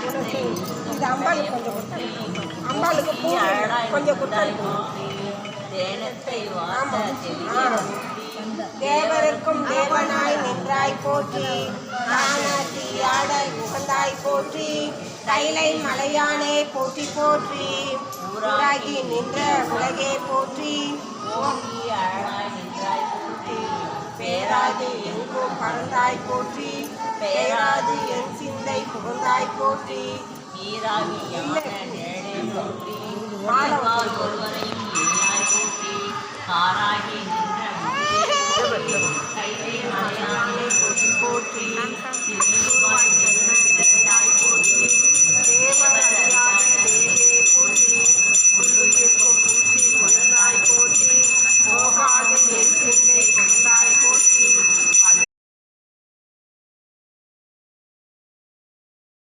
இது அம்பாளுக்கு கொஞ்சம் கொடுத்தேன். அம்பாளுக்கு பூ கொஞ்சம் கொடுத்தேன். தேவருக்கும் தேவனாய் நின்றாய் போற்றி, காணாட்டி ஆடல் புகழ்ந்தாய் போற்றி, கைலை மலையானே போற்றி போற்றி, ஊராகி நின்ற உலகே போற்றி, ஓங்கி அழகாய் நின்றாய் போற்றி, பேராது எங்கும் பறந்தாய் போற்றி, பேராது என் சிந்தை புகழ்ந்தாய் போற்றி, ஈராகி யான நேடே போற்றி, மாலவார் ஒருவரையும் எண்ணாய் போற்றி, காராகி நின்ற கைலை மலையானே போற்றி போற்றி, திருவாய்